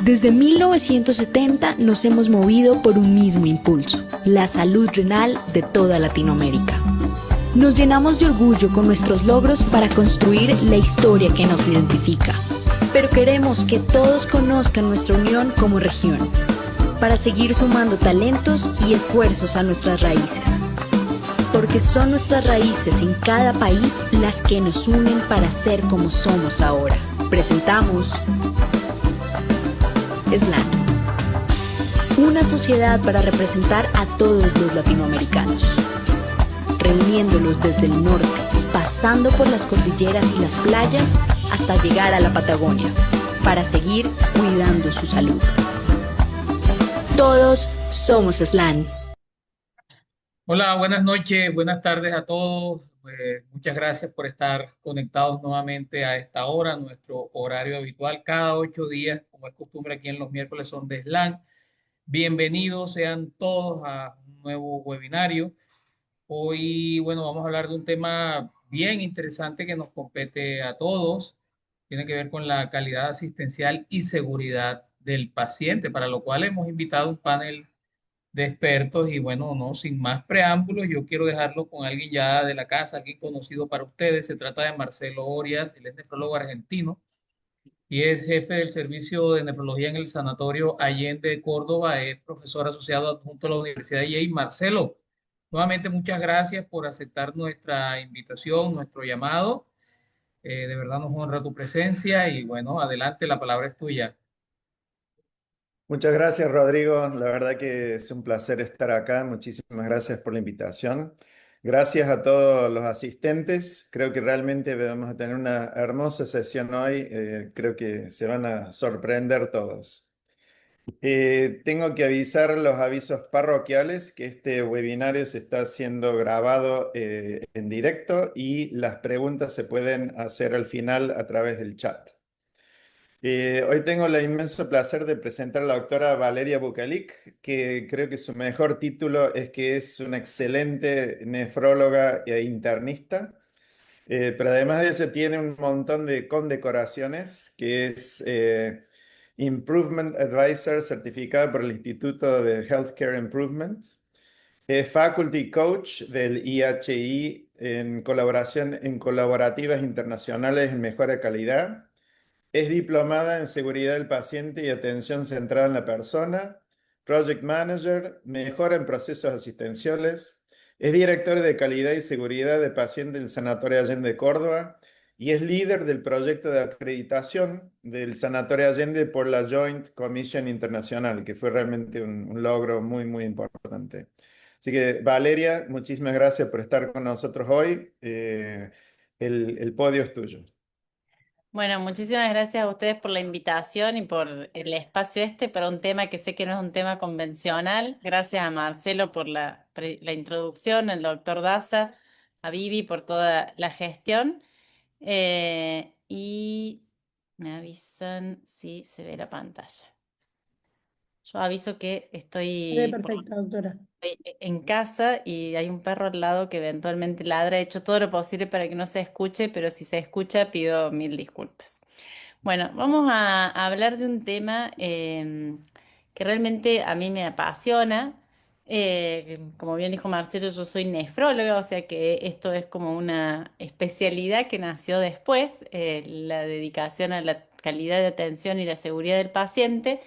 Desde 1970 nos hemos movido por un mismo impulso, la salud renal de toda Latinoamérica. Nos llenamos de orgullo con nuestros logros para construir la historia que nos identifica. Pero queremos que todos conozcan nuestra unión como región, para seguir sumando talentos y esfuerzos a nuestras raíces. Porque son nuestras raíces en cada país las que nos unen para ser como somos ahora. Presentamos SLAN, una sociedad para representar a todos los latinoamericanos, reuniéndolos desde el norte, pasando por las cordilleras y las playas hasta llegar a la Patagonia, para seguir cuidando su salud. Todos somos SLAN. Hola, buenas noches, buenas tardes a todos. Muchas gracias por estar conectados nuevamente a esta hora, nuestro horario habitual, cada 8 días, como es costumbre aquí en los miércoles son de SLAN. Bienvenidos sean todos a un nuevo webinario. Hoy, bueno, vamos a hablar de un tema bien interesante que nos compete a todos. Tiene que ver con la calidad asistencial y seguridad del paciente, para lo cual hemos invitado un panel de expertos y bueno, no, sin más preámbulos, yo quiero dejarlo con alguien ya de la casa, alguien conocido para ustedes. Se trata de Marcelo Orias, él es nefrólogo argentino y es jefe del servicio de nefrología en el Sanatorio Allende de Córdoba, es profesor asociado adjunto a la Universidad de Yale. Marcelo, nuevamente muchas gracias por aceptar nuestra invitación, nuestro llamado. De verdad nos honra tu presencia y bueno, adelante, la palabra es tuya. Muchas gracias, Rodrigo. La verdad que es un placer estar acá. Muchísimas gracias por la invitación. Gracias a todos los asistentes. Creo que realmente vamos a tener una hermosa sesión hoy. Creo que se van a sorprender todos. Tengo que avisar los avisos parroquiales que este webinario se está siendo grabado en directo y las preguntas se pueden hacer al final a través del chat. Hoy tengo el inmenso placer de presentar a la doctora Valeria Bukalik, que creo que su mejor título es que es una excelente nefróloga e internista, pero además de eso tiene un montón de condecoraciones, que es Improvement Advisor certificada por el Instituto de Healthcare Improvement, es Faculty Coach del IHI en colaboración en colaborativas internacionales en mejora de calidad. Es diplomada en seguridad del paciente y atención centrada en la persona, Project Manager, mejora en procesos asistenciales, es directora de calidad y seguridad de paciente del Sanatorio Allende de Córdoba y es líder del proyecto de acreditación del Sanatorio Allende por la Joint Commission Internacional, que fue realmente un logro muy, muy importante. Así que, Valeria, muchísimas gracias por estar con nosotros hoy. El podio es tuyo. Bueno, muchísimas gracias a ustedes por la invitación y por el espacio este para un tema que sé que no es un tema convencional. Gracias a Marcelo por la introducción, al doctor Daza, a Vivi por toda la gestión. Y me avisan si se ve la pantalla. Yo aviso que Se ve estoy perfecta, doctora. en casa y hay un perro al lado que eventualmente ladra. He hecho todo lo posible para que no se escuche, pero si se escucha pido mil disculpas. Bueno, vamos a hablar de un tema que realmente a mí me apasiona. Como bien dijo Marcelo, yo soy nefróloga, o sea que esto es como una especialidad que nació después, la dedicación a la calidad de atención y la seguridad del paciente,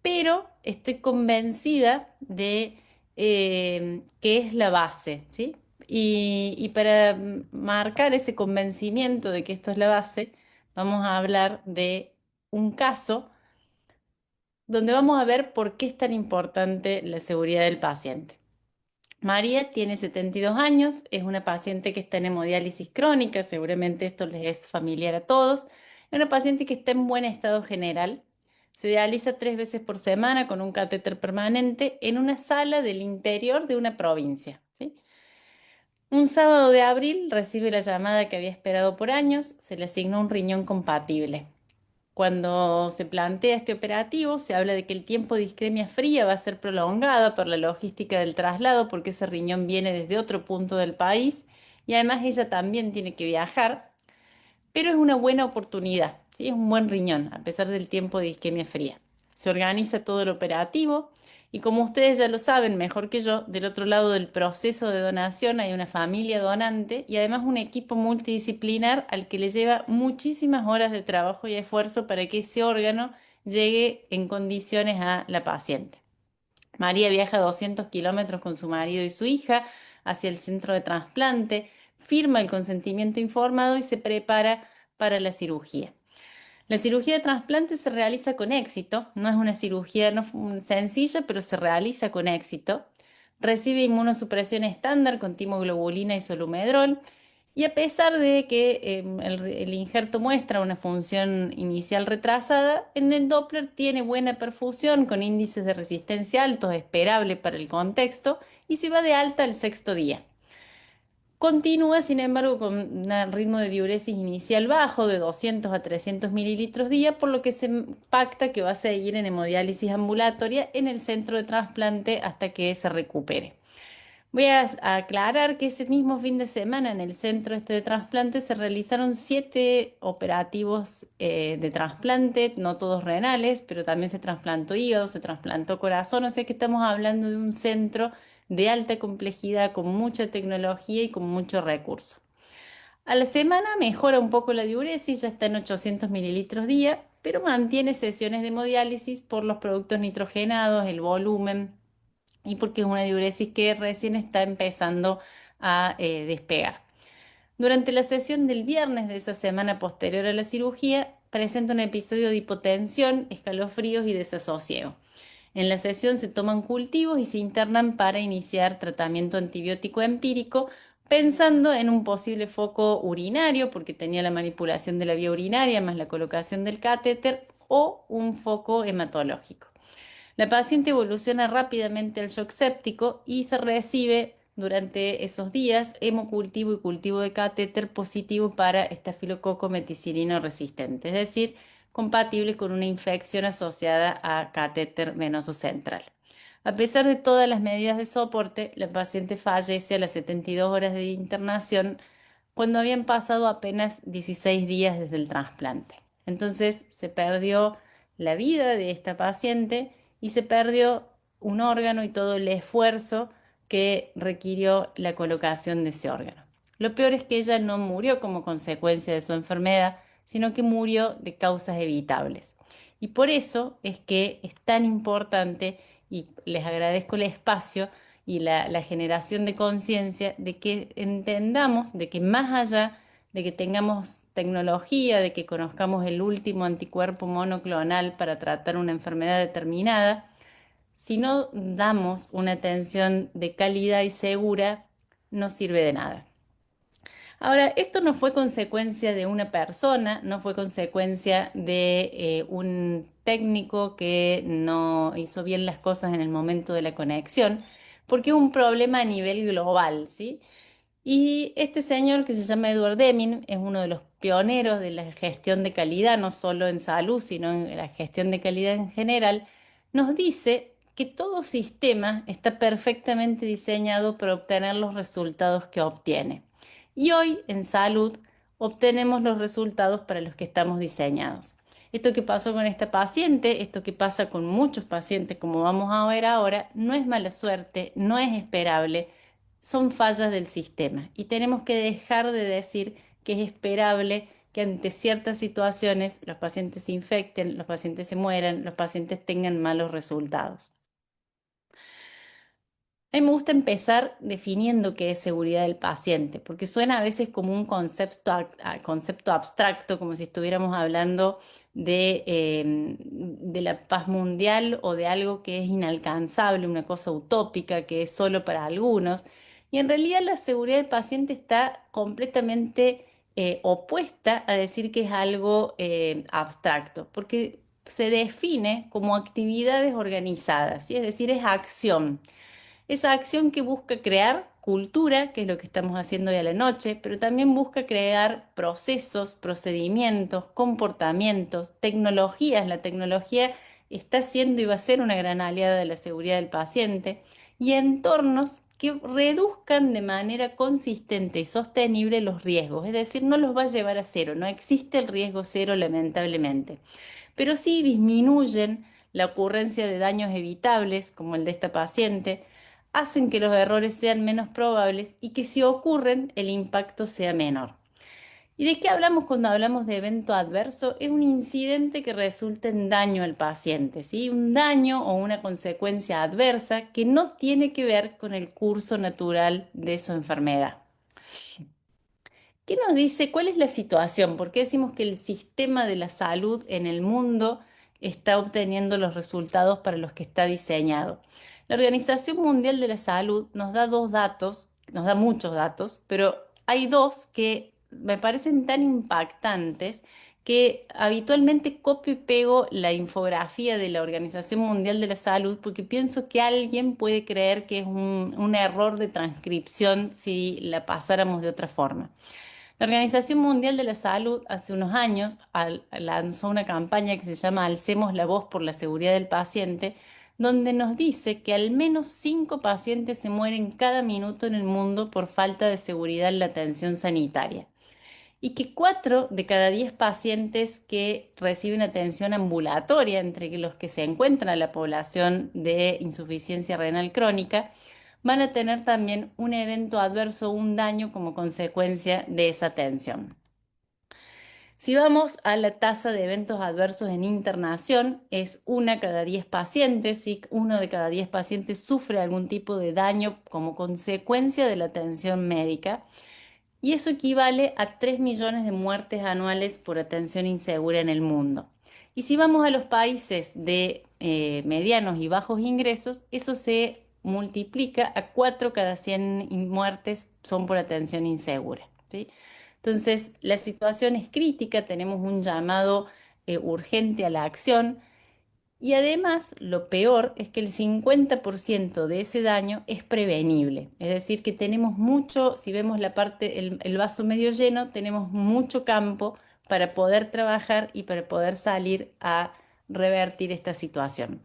pero estoy convencida de que es la base, ¿sí? Y para marcar ese convencimiento de que esto es la base, vamos a hablar de un caso donde vamos a ver por qué es tan importante la seguridad del paciente. María tiene 72 años, es una paciente que está en hemodiálisis crónica, seguramente esto les es familiar a todos. Es una paciente que está en buen estado general. Se dializa 3 veces por semana con un catéter permanente en una sala del interior de una provincia, ¿sí? Un sábado de abril recibe la llamada que había esperado por años, se le asignó un riñón compatible. Cuando se plantea este operativo, se habla de que el tiempo de isquemia fría va a ser prolongada por la logística del traslado, porque ese riñón viene desde otro punto del país y además ella también tiene que viajar, pero es una buena oportunidad, ¿sí? Es un buen riñón, a pesar del tiempo de isquemia fría. Se organiza todo el operativo y como ustedes ya lo saben mejor que yo, del otro lado del proceso de donación hay una familia donante y además un equipo multidisciplinar al que le lleva muchísimas horas de trabajo y esfuerzo para que ese órgano llegue en condiciones a la paciente. María viaja 200 kilómetros con su marido y su hija hacia el centro de trasplante, firma el consentimiento informado y se prepara para la cirugía. La cirugía de trasplante se realiza con éxito, no es una cirugía sencilla, pero se realiza con éxito. Recibe inmunosupresión estándar con timoglobulina y solumedrol. Y a pesar de que el injerto muestra una función inicial retrasada, en el Doppler tiene buena perfusión con índices de resistencia altos, esperable para el contexto, y se va de alta al sexto día. Continúa, sin embargo, con un ritmo de diuresis inicial bajo de 200 a 300 mililitros día, por lo que se pacta que va a seguir en hemodiálisis ambulatoria en el centro de trasplante hasta que se recupere. Voy a aclarar que ese mismo fin de semana en el centro de trasplante se realizaron 7 operativos de trasplante, no todos renales, pero también se trasplantó hígado, se trasplantó corazón, o sea que estamos hablando de un centro de alta complejidad, con mucha tecnología y con mucho recurso. A la semana mejora un poco la diuresis, ya está en 800 mililitros día, pero mantiene sesiones de hemodiálisis por los productos nitrogenados, el volumen y porque es una diuresis que recién está empezando a despegar. Durante la sesión del viernes de esa semana posterior a la cirugía, presenta un episodio de hipotensión, escalofríos y desasosiego. En la sesión se toman cultivos y se internan para iniciar tratamiento antibiótico empírico, pensando en un posible foco urinario, porque tenía la manipulación de la vía urinaria más la colocación del catéter, o un foco hematológico. La paciente evoluciona rápidamente al shock séptico y se recibe durante esos días hemocultivo y cultivo de catéter positivo para estafilococo meticilino resistente, es decir, compatible con una infección asociada a catéter venoso central. A pesar de todas las medidas de soporte, la paciente fallece a las 72 horas de internación cuando habían pasado apenas 16 días desde el trasplante. Entonces se perdió la vida de esta paciente y se perdió un órgano y todo el esfuerzo que requirió la colocación de ese órgano. Lo peor es que ella no murió como consecuencia de su enfermedad, sino que murió de causas evitables. Y por eso es que es tan importante, y les agradezco el espacio y la generación de conciencia de que entendamos de que más allá de que tengamos tecnología, de que conozcamos el último anticuerpo monoclonal para tratar una enfermedad determinada, si no damos una atención de calidad y segura, no sirve de nada. Ahora, esto no fue consecuencia de una persona, no fue consecuencia de un técnico que no hizo bien las cosas en el momento de la conexión, porque es un problema a nivel global, ¿sí? Y este señor que se llama Edward Deming es uno de los pioneros de la gestión de calidad, no solo en salud, sino en la gestión de calidad en general, nos dice que todo sistema está perfectamente diseñado para obtener los resultados que obtiene. Y hoy en salud obtenemos los resultados para los que estamos diseñados. Esto que pasó con esta paciente, esto que pasa con muchos pacientes, como vamos a ver ahora, no es mala suerte, no es esperable, son fallas del sistema. Y tenemos que dejar de decir que es esperable que ante ciertas situaciones los pacientes se infecten, los pacientes se mueran, los pacientes tengan malos resultados. A mí me gusta empezar definiendo qué es seguridad del paciente, porque suena a veces como un concepto abstracto, como si estuviéramos hablando de la paz mundial o de algo que es inalcanzable, una cosa utópica que es solo para algunos. Y en realidad la seguridad del paciente está completamente opuesta a decir que es algo abstracto, porque se define como actividades organizadas, ¿sí? Es decir, es acción. Esa acción que busca crear cultura, que es lo que estamos haciendo hoy a la noche, pero también busca crear procesos, procedimientos, comportamientos, tecnologías. La tecnología está siendo y va a ser una gran aliada de la seguridad del paciente y entornos que reduzcan de manera consistente y sostenible los riesgos, es decir, no los va a llevar a cero, no existe el riesgo cero lamentablemente, pero sí disminuyen la ocurrencia de daños evitables, como el de esta paciente, hacen que los errores sean menos probables y que si ocurren, el impacto sea menor. ¿Y de qué hablamos cuando hablamos de evento adverso? Es un incidente que resulta en daño al paciente, ¿sí? Un daño o una consecuencia adversa que no tiene que ver con el curso natural de su enfermedad. ¿Qué nos dice? ¿Cuál es la situación? ¿Por qué decimos que el sistema de la salud en el mundo está obteniendo los resultados para los que está diseñado? La Organización Mundial de la Salud nos da dos datos, nos da muchos datos, pero hay dos que me parecen tan impactantes que habitualmente copio y pego la infografía de la Organización Mundial de la Salud porque pienso que alguien puede creer que es un error de transcripción si la pasáramos de otra forma. La Organización Mundial de la Salud hace unos años lanzó una campaña que se llama Alcemos la voz por la seguridad del paciente, donde nos dice que al menos 5 pacientes se mueren cada minuto en el mundo por falta de seguridad en la atención sanitaria y que 4 de cada 10 pacientes que reciben atención ambulatoria, entre los que se encuentra la población de insuficiencia renal crónica, van a tener también un evento adverso o un daño como consecuencia de esa atención. Si vamos a la tasa de eventos adversos en internación, es 1 cada 10 pacientes, y 1 de cada 10 pacientes sufre algún tipo de daño como consecuencia de la atención médica. Y eso equivale a 3 millones de muertes anuales por atención insegura en el mundo. Y si vamos a los países de medianos y bajos ingresos, eso se multiplica a 4 cada 100 muertes son por atención insegura, ¿sí? Entonces, la situación es crítica, tenemos un llamado urgente a la acción. Y además, lo peor es que el 50% de ese daño es prevenible. Es decir, que tenemos mucho, si vemos la parte, el vaso medio lleno, tenemos mucho campo para poder trabajar y para poder salir a revertir esta situación.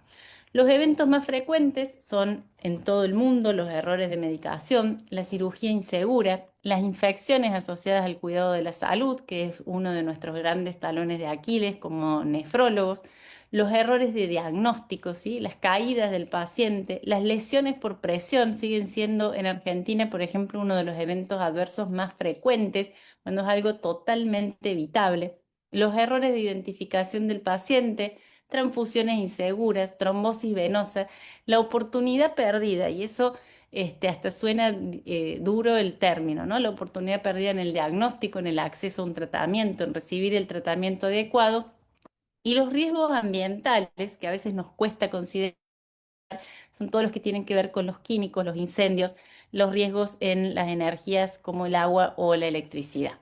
Los eventos más frecuentes son en todo el mundo los errores de medicación, la cirugía insegura, las infecciones asociadas al cuidado de la salud, que es uno de nuestros grandes talones de Aquiles como nefrólogos, los errores de diagnóstico, ¿sí? Las caídas del paciente, las lesiones por presión siguen siendo en Argentina, por ejemplo, uno de los eventos adversos más frecuentes, cuando es algo totalmente evitable. Los errores de identificación del paciente, transfusiones inseguras, trombosis venosa, la oportunidad perdida, y eso hasta suena duro el término, ¿no? La oportunidad perdida en el diagnóstico, en el acceso a un tratamiento, en recibir el tratamiento adecuado, y los riesgos ambientales, que a veces nos cuesta considerar, son todos los que tienen que ver con los químicos, los incendios, los riesgos en las energías como el agua o la electricidad.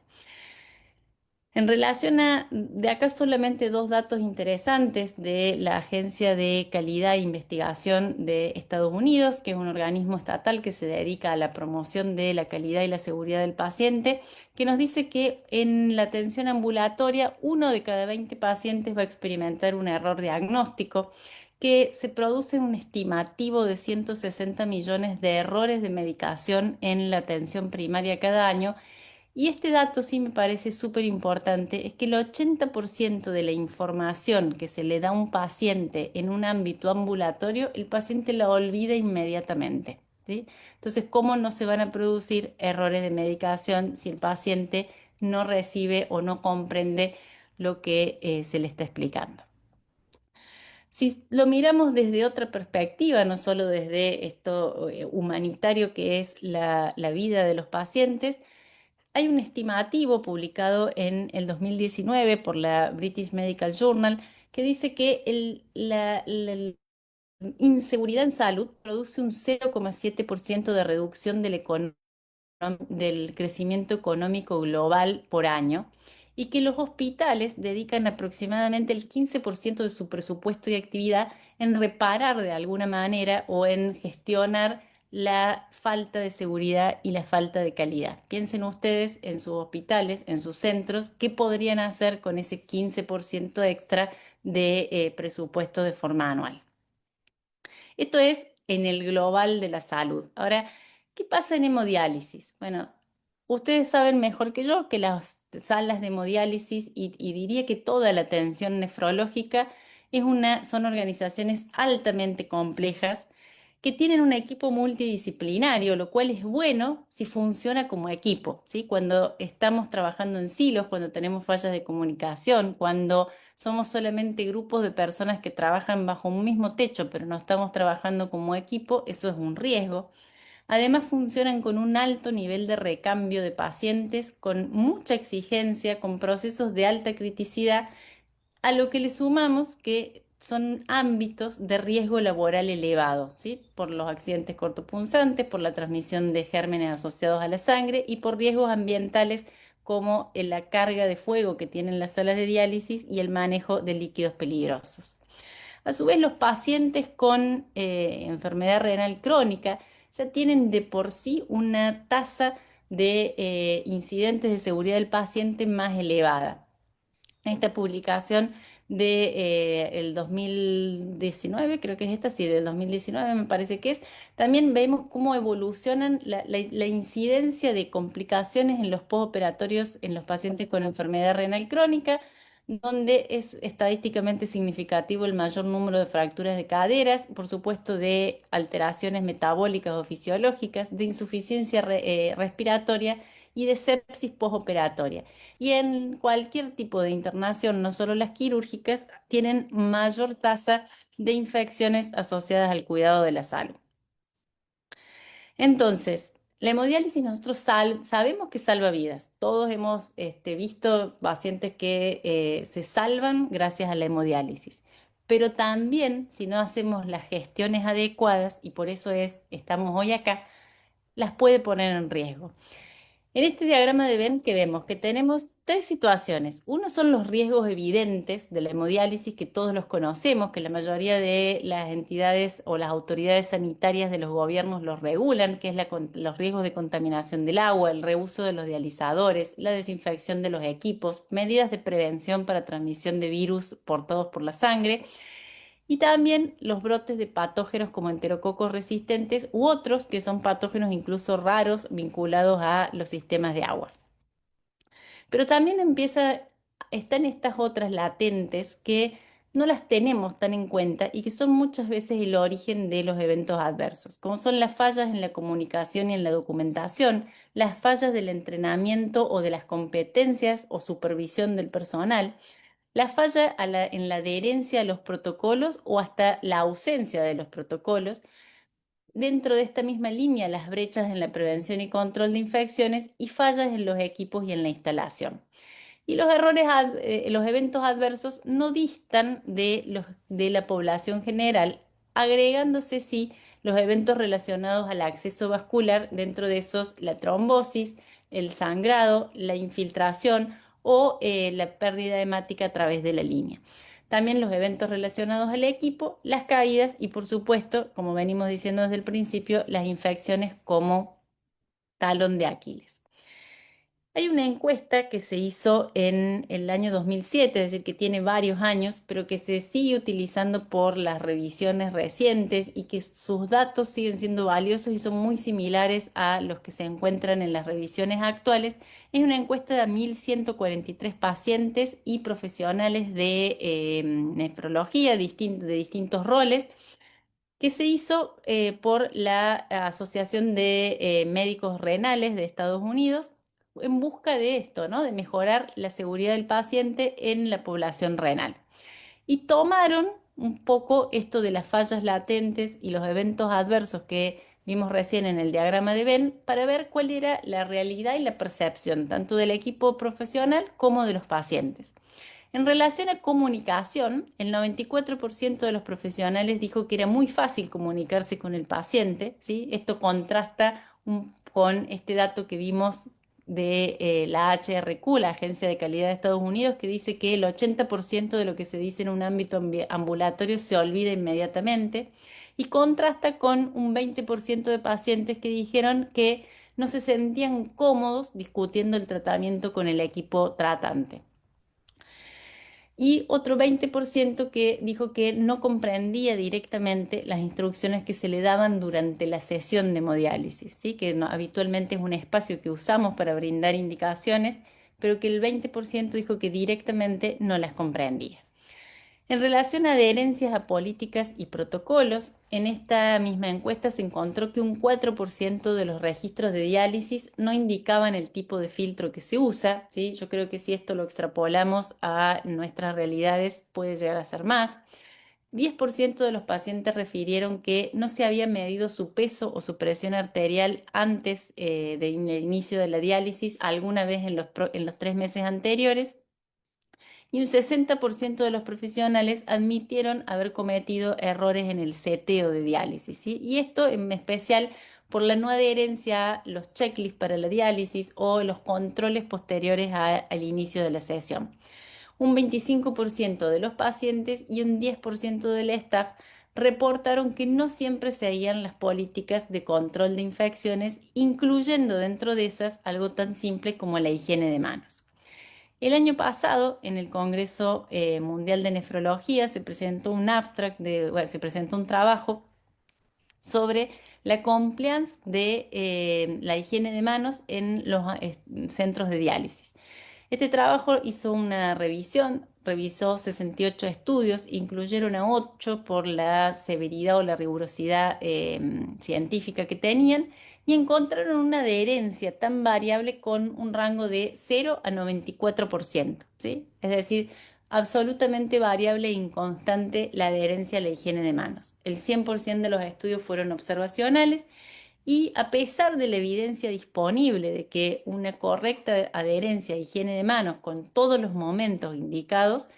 En relación de acá solamente dos datos interesantes de la Agencia de Calidad e Investigación de Estados Unidos, que es un organismo estatal que se dedica a la promoción de la calidad y la seguridad del paciente, que nos dice que en la atención ambulatoria 1 de cada 20 pacientes va a experimentar un error diagnóstico, que se produce un estimativo de 160 millones de errores de medicación en la atención primaria cada año. Y este dato sí me parece súper importante, es que el 80% de la información que se le da a un paciente en un ámbito ambulatorio, el paciente la olvida inmediatamente, ¿sí? Entonces, ¿cómo no se van a producir errores de medicación si el paciente no recibe o no comprende lo que se le está explicando? Si lo miramos desde otra perspectiva, no solo desde esto humanitario que es la vida de los pacientes, hay un estimativo publicado en el 2019 por la British Medical Journal que dice que la inseguridad en salud produce un 0,7% de reducción del crecimiento económico global por año y que los hospitales dedican aproximadamente el 15% de su presupuesto y actividad en reparar de alguna manera o en gestionar la falta de seguridad y la falta de calidad. Piensen ustedes en sus hospitales, en sus centros, qué podrían hacer con ese 15% extra de presupuesto de forma anual. Esto es en el global de la salud. Ahora, ¿qué pasa en hemodiálisis? Bueno, ustedes saben mejor que yo que las salas de hemodiálisis y diría que toda la atención nefrológica Son organizaciones altamente complejas que tienen un equipo multidisciplinario, lo cual es bueno si funciona como equipo, ¿sí? Cuando estamos trabajando en silos, cuando tenemos fallas de comunicación, cuando somos solamente grupos de personas que trabajan bajo un mismo techo, pero no estamos trabajando como equipo, eso es un riesgo. Además, funcionan con un alto nivel de recambio de pacientes, con mucha exigencia, con procesos de alta criticidad, a lo que le sumamos que son ámbitos de riesgo laboral elevado, ¿sí? Por los accidentes cortopunzantes, por la transmisión de gérmenes asociados a la sangre y por riesgos ambientales como la carga de fuego que tienen las salas de diálisis y el manejo de líquidos peligrosos. A su vez, los pacientes con enfermedad renal crónica ya tienen de por sí una tasa de incidentes de seguridad del paciente más elevada. Esta publicación de el 2019, creo que es esta, sí, del 2019 me parece que es, también vemos cómo evolucionan la incidencia de complicaciones en los postoperatorios en los pacientes con enfermedad renal crónica, donde es estadísticamente significativo el mayor número de fracturas de caderas, por supuesto de alteraciones metabólicas o fisiológicas, de insuficiencia respiratoria y de sepsis postoperatoria. Y en cualquier tipo de internación, no solo las quirúrgicas, tienen mayor tasa de infecciones asociadas al cuidado de la salud. Entonces, la hemodiálisis nosotros sabemos que salva vidas. Todos hemos visto pacientes que se salvan gracias a la hemodiálisis. Pero también, si no hacemos las gestiones adecuadas, y por eso estamos hoy acá, las puede poner en riesgo. En este diagrama de Venn que vemos que tenemos tres situaciones. Uno son los riesgos evidentes de la hemodiálisis que todos los conocemos, que la mayoría de las entidades o las autoridades sanitarias de los gobiernos los regulan, que es los riesgos de contaminación del agua, el reuso de los dializadores, la desinfección de los equipos, medidas de prevención para transmisión de virus portados por la sangre y también los brotes de patógenos como enterococos resistentes u otros que son patógenos incluso raros vinculados a los sistemas de agua. Pero también están estas otras latentes que no las tenemos tan en cuenta y que son muchas veces el origen de los eventos adversos, como son las fallas en la comunicación y en la documentación, las fallas del entrenamiento o de las competencias o supervisión del personal, la falla en la adherencia a los protocolos o hasta la ausencia de los protocolos. Dentro de esta misma línea, las brechas en la prevención y control de infecciones y fallas en los equipos y en la instalación. Y los eventos adversos no distan de la población general, agregándose sí los eventos relacionados al acceso vascular, dentro de esos la trombosis, el sangrado, la infiltración o la pérdida hemática a través de la línea. También los eventos relacionados al equipo, las caídas y por supuesto, como venimos diciendo desde el principio, las infecciones como talón de Aquiles. Hay una encuesta que se hizo en el año 2007, es decir, que tiene varios años, pero que se sigue utilizando por las revisiones recientes y que sus datos siguen siendo valiosos y son muy similares a los que se encuentran en las revisiones actuales. Es una encuesta de 1.143 pacientes y profesionales de nefrología de distintos roles que se hizo por la Asociación de Médicos Renales de Estados Unidos en busca de esto, ¿no? De mejorar la seguridad del paciente en la población renal. Y tomaron un poco esto de las fallas latentes y los eventos adversos que vimos recién en el diagrama de Venn para ver cuál era la realidad y la percepción, tanto del equipo profesional como de los pacientes. En relación a comunicación, el 94% de los profesionales dijo que era muy fácil comunicarse con el paciente, ¿sí? Esto contrasta con este dato que vimos de la HRQ, la Agencia de Calidad de Estados Unidos, que dice que el 80% de lo que se dice en un ámbito ambulatorio se olvida inmediatamente, y contrasta con un 20% de pacientes que dijeron que no se sentían cómodos discutiendo el tratamiento con el equipo tratante. Y otro 20% que dijo que no comprendía directamente las instrucciones que se le daban durante la sesión de hemodiálisis, ¿sí? Que habitualmente es un espacio que usamos para brindar indicaciones, pero que el 20% dijo que directamente no las comprendía. En relación a adherencias a políticas y protocolos, en esta misma encuesta se encontró que un 4% de los registros de diálisis no indicaban el tipo de filtro que se usa, ¿sí? Yo creo que si esto lo extrapolamos a nuestras realidades puede llegar a ser más. 10% de los pacientes refirieron que no se había medido su peso o su presión arterial antes del inicio de la diálisis alguna vez en los 3 meses anteriores, y un 60% de los profesionales admitieron haber cometido errores en el seteo de diálisis, ¿sí? Y esto en especial por la no adherencia a los checklists para la diálisis o los controles posteriores al inicio de la sesión. Un 25% de los pacientes y un 10% del staff reportaron que no siempre seguían las políticas de control de infecciones, incluyendo dentro de esas algo tan simple como la higiene de manos. El año pasado, en el Congreso Mundial de Nefrología, se presentó un se presentó un trabajo sobre la compliance de la higiene de manos en los centros de diálisis. Este trabajo hizo una revisión, revisó 68 estudios, incluyeron a 8 por la severidad o la rigurosidad científica que tenían, y encontraron una adherencia tan variable con un rango de 0 a 94%, ¿sí? Es decir, absolutamente variable e inconstante la adherencia a la higiene de manos. El 100% de los estudios fueron observacionales, y a pesar de la evidencia disponible de que una correcta adherencia a higiene de manos con todos los momentos indicados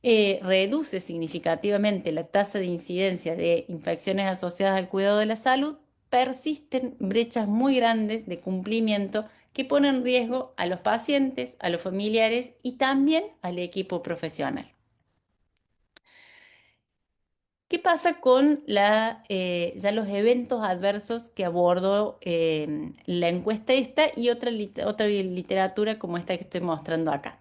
reduce significativamente la tasa de incidencia de infecciones asociadas al cuidado de la salud, persisten brechas muy grandes de cumplimiento que ponen en riesgo a los pacientes, a los familiares y también al equipo profesional. ¿Qué pasa con ya los eventos adversos que abordó la encuesta esta y otra literatura como esta que estoy mostrando acá?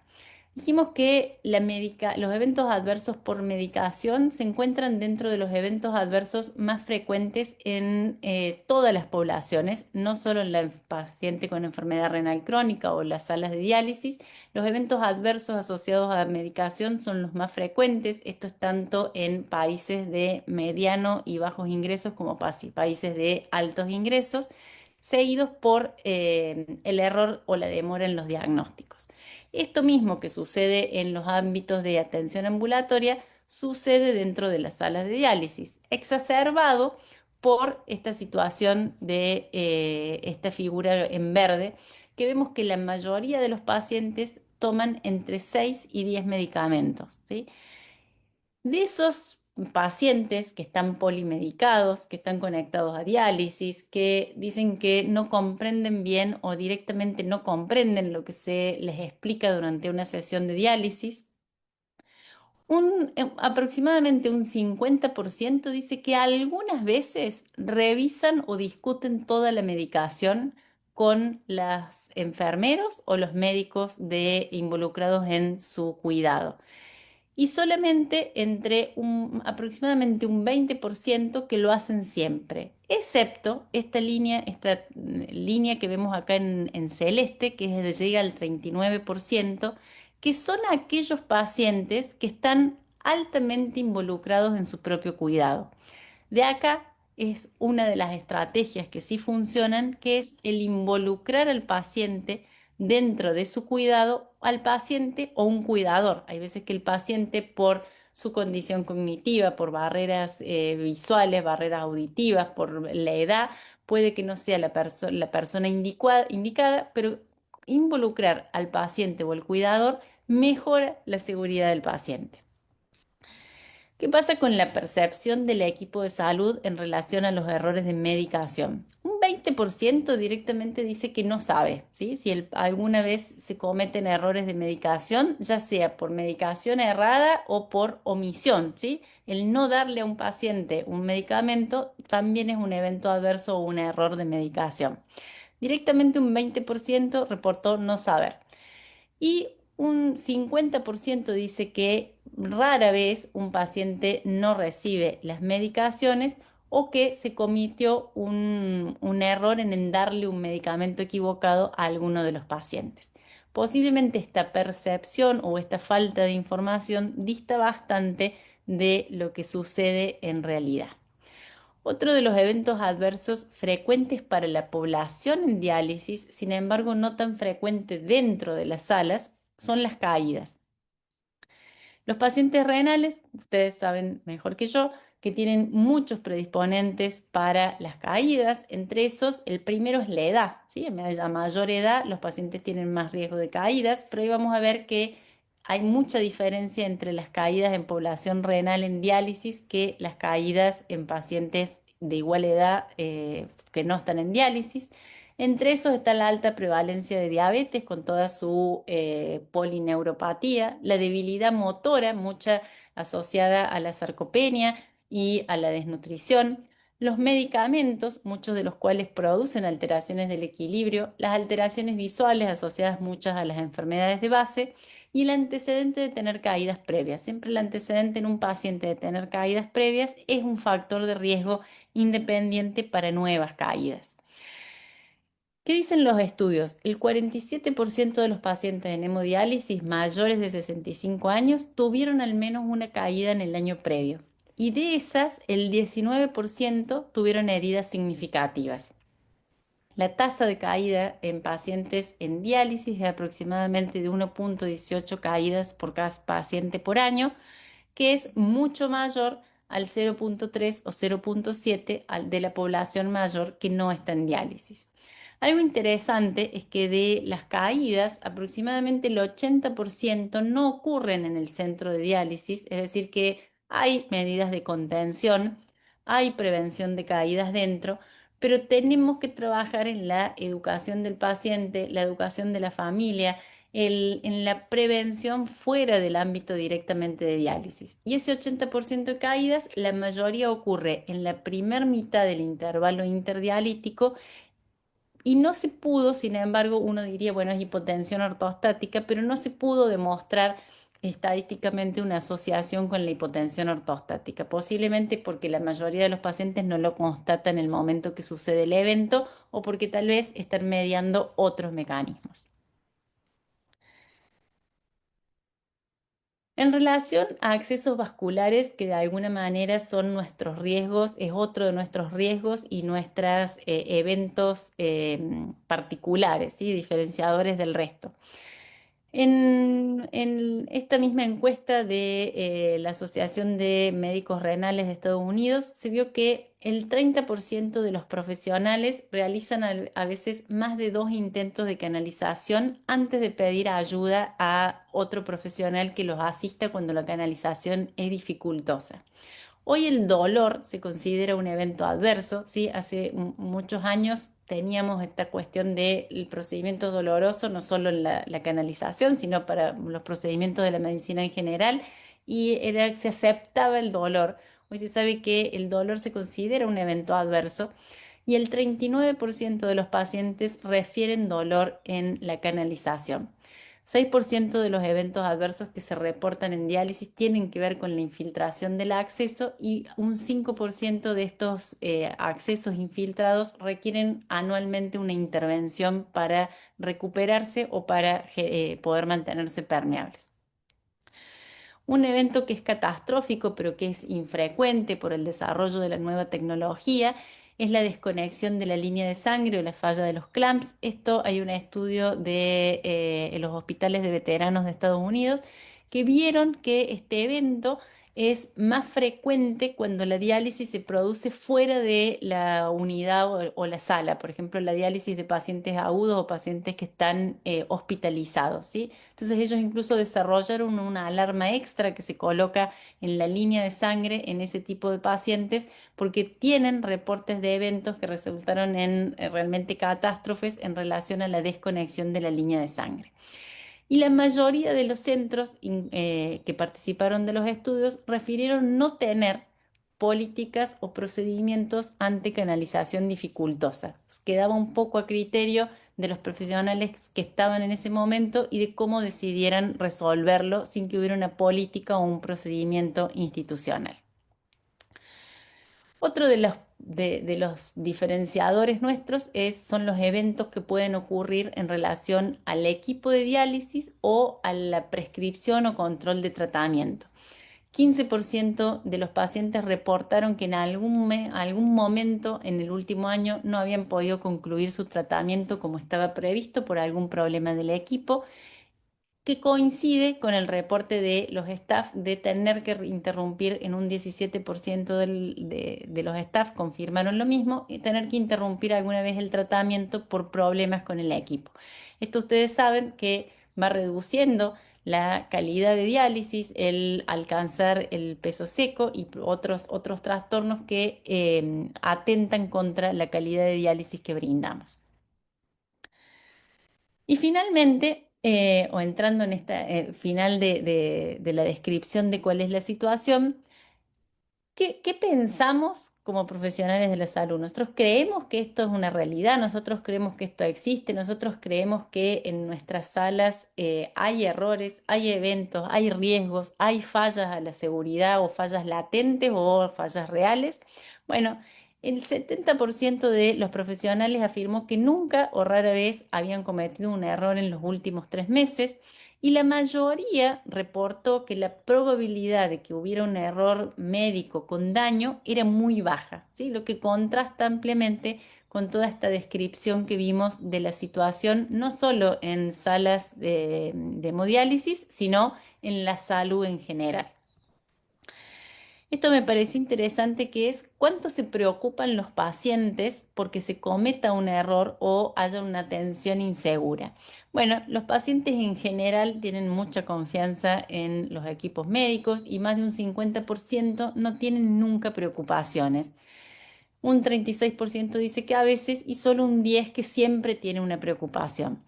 Dijimos que los eventos adversos por medicación se encuentran dentro de los eventos adversos más frecuentes en todas las poblaciones, no solo en la paciente con enfermedad renal crónica o las salas de diálisis. Los eventos adversos asociados a la medicación son los más frecuentes. Esto es tanto en países de mediano y bajos ingresos como países de altos ingresos, seguidos por el error o la demora en los diagnósticos. Esto mismo que sucede en los ámbitos de atención ambulatoria sucede dentro de las salas de diálisis, exacerbado por esta situación de esta figura en verde, que vemos que la mayoría de los pacientes toman entre 6 y 10 medicamentos, ¿sí? De esos pacientes que están polimedicados, que están conectados a diálisis, que dicen que no comprenden bien o directamente no comprenden lo que se les explica durante una sesión de diálisis, aproximadamente un 50% dice que algunas veces revisan o discuten toda la medicación con los enfermeros o los médicos involucrados en su cuidado, y solamente aproximadamente un 20% que lo hacen siempre, excepto esta línea que vemos acá en celeste, que llega al 39%, que son aquellos pacientes que están altamente involucrados en su propio cuidado. De acá es una de las estrategias que sí funcionan, que es el involucrar al paciente dentro de su cuidado, al paciente o un cuidador. Hay veces que el paciente, por su condición cognitiva, por barreras visuales, barreras auditivas, por la edad, puede que no sea la persona indicada, pero involucrar al paciente o al cuidador mejora la seguridad del paciente. ¿Qué pasa con la percepción del equipo de salud en relación a los errores de medicación? Un 20% directamente dice que no sabe, ¿sí? Si alguna vez se cometen errores de medicación, ya sea por medicación errada o por omisión, ¿sí? El no darle a un paciente un medicamento también es un evento adverso o un error de medicación. Directamente un 20% reportó no saber. Y un 50% dice que rara vez un paciente no recibe las medicaciones o que se cometió un error en darle un medicamento equivocado a alguno de los pacientes. Posiblemente esta percepción o esta falta de información dista bastante de lo que sucede en realidad. Otro de los eventos adversos frecuentes para la población en diálisis, sin embargo no tan frecuente dentro de las salas, son las caídas. Los pacientes renales, ustedes saben mejor que yo, que tienen muchos predisponentes para las caídas. Entre esos, el primero es la edad, ¿sí? A mayor edad, los pacientes tienen más riesgo de caídas, pero ahí vamos a ver que hay mucha diferencia entre las caídas en población renal en diálisis que las caídas en pacientes de igual edad que no están en diálisis. Entre esos está la alta prevalencia de diabetes con toda su polineuropatía, la debilidad motora, mucha asociada a la sarcopenia y a la desnutrición, los medicamentos, muchos de los cuales producen alteraciones del equilibrio, las alteraciones visuales asociadas muchas a las enfermedades de base y el antecedente de tener caídas previas. Siempre el antecedente en un paciente de tener caídas previas es un factor de riesgo independiente para nuevas caídas. ¿Qué dicen los estudios? El 47% de los pacientes en hemodiálisis mayores de 65 años tuvieron al menos una caída en el año previo y de esas el 19% tuvieron heridas significativas. La tasa de caída en pacientes en diálisis es aproximadamente de 1,18 caídas por cada paciente por año, que es mucho mayor al 0,3 o 0,7 de la población mayor que no está en diálisis. Algo interesante es que de las caídas, aproximadamente el 80% no ocurren en el centro de diálisis, es decir, que hay medidas de contención, hay prevención de caídas dentro, pero tenemos que trabajar en la educación del paciente, la educación de la familia, en la prevención fuera del ámbito directamente de diálisis. Y ese 80% de caídas, la mayoría ocurre en la primer mitad del intervalo interdialítico y no se pudo, sin embargo, uno diría, bueno, es hipotensión ortostática, pero no se pudo demostrar estadísticamente una asociación con la hipotensión ortostática, posiblemente porque la mayoría de los pacientes no lo constatan en el momento que sucede el evento o porque tal vez están mediando otros mecanismos. En relación a accesos vasculares, que de alguna manera son nuestros riesgos, es otro de nuestros riesgos y nuestros eventos particulares, ¿sí? Diferenciadores del resto. En esta misma encuesta de la Asociación de Médicos Renales de Estados Unidos, se vio que el 30% de los profesionales realizan a veces más de 2 intentos de canalización antes de pedir ayuda a otro profesional que los asista cuando la canalización es dificultosa. Hoy el dolor se considera un evento adverso, ¿sí? Hace muchos años teníamos esta cuestión del procedimiento doloroso, no solo en la canalización, sino para los procedimientos de la medicina en general, y se aceptaba el dolor. Hoy se sabe que el dolor se considera un evento adverso y el 39% de los pacientes refieren dolor en la canalización. 6% de los eventos adversos que se reportan en diálisis tienen que ver con la infiltración del acceso y un 5% de estos accesos infiltrados requieren anualmente una intervención para recuperarse o para poder mantenerse permeables. Un evento que es catastrófico, pero que es infrecuente por el desarrollo de la nueva tecnología, es la desconexión de la línea de sangre o la falla de los clamps. Esto hay un estudio en los hospitales de veteranos de Estados Unidos que vieron que este evento es más frecuente cuando la diálisis se produce fuera de la unidad o la sala. Por ejemplo, la diálisis de pacientes agudos o pacientes que están hospitalizados, ¿sí? Entonces ellos incluso desarrollaron una alarma extra que se coloca en la línea de sangre en ese tipo de pacientes porque tienen reportes de eventos que resultaron en realmente catástrofes en relación a la desconexión de la línea de sangre. Y la mayoría de los centros que participaron de los estudios refirieron no tener políticas o procedimientos ante canalización dificultosa. Quedaba un poco a criterio de los profesionales que estaban en ese momento y de cómo decidieran resolverlo sin que hubiera una política o un procedimiento institucional. Otro de los de los diferenciadores nuestros son los eventos que pueden ocurrir en relación al equipo de diálisis o a la prescripción o control de tratamiento. 15% de los pacientes reportaron que en algún momento en el último año no habían podido concluir su tratamiento como estaba previsto por algún problema del equipo, que coincide con el reporte de los staff de tener que interrumpir en un 17% de los staff, confirmaron lo mismo, y tener que interrumpir alguna vez el tratamiento por problemas con el equipo. Esto ustedes saben que va reduciendo la calidad de diálisis, el alcanzar el peso seco y otros trastornos que atentan contra la calidad de diálisis que brindamos. Y finalmente, o entrando en esta final de la descripción de cuál es la situación, ¿qué pensamos como profesionales de la salud? Nosotros creemos que esto es una realidad, nosotros creemos que esto existe, nosotros creemos que en nuestras salas hay errores, hay eventos, hay riesgos, hay fallas a la seguridad o fallas latentes o fallas reales. Bueno, el 70% de los profesionales afirmó que nunca o rara vez habían cometido un error en los últimos 3 meses. Y la mayoría reportó que la probabilidad de que hubiera un error médico con daño era muy baja, ¿sí? Lo que contrasta ampliamente con toda esta descripción que vimos de la situación, no solo en salas de hemodiálisis, sino en la salud en general. Esto me pareció interesante, que es cuánto se preocupan los pacientes porque se cometa un error o haya una atención insegura. Bueno, los pacientes en general tienen mucha confianza en los equipos médicos y más de un 50% no tienen nunca preocupaciones. Un 36% dice que a veces y solo un 10% que siempre tiene una preocupación.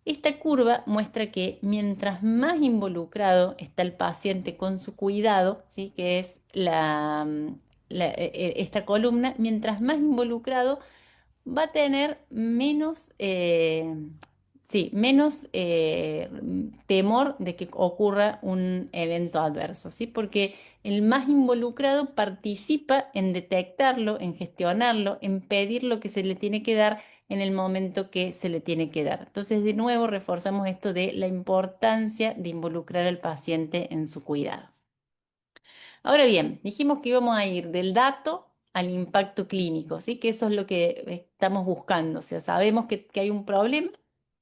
Esta curva muestra que mientras más involucrado está el paciente con su cuidado, ¿sí? Que es esta columna, mientras más involucrado va a tener menos, menos temor de que ocurra un evento adverso, ¿sí? Porque el más involucrado participa en detectarlo, en gestionarlo, en pedir lo que se le tiene que dar en el momento que se le tiene que dar. Entonces, de nuevo, reforzamos esto de la importancia de involucrar al paciente en su cuidado. Ahora bien, dijimos que íbamos a ir del dato al impacto clínico, ¿sí? Que eso es lo que estamos buscando. O sea, sabemos que hay un problema.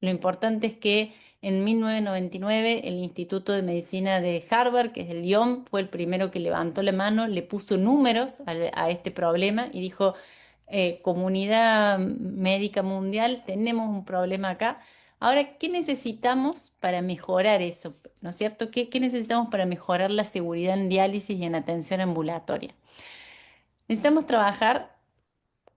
Lo importante es que en 1999 el Instituto de Medicina de Harvard, que es el IOM, fue el primero que levantó la mano, le puso números a este problema y dijo, comunidad médica mundial, tenemos un problema acá. Ahora, ¿qué necesitamos para mejorar eso? ¿No es cierto? ¿Qué necesitamos para mejorar la seguridad en diálisis y en atención ambulatoria? Necesitamos trabajar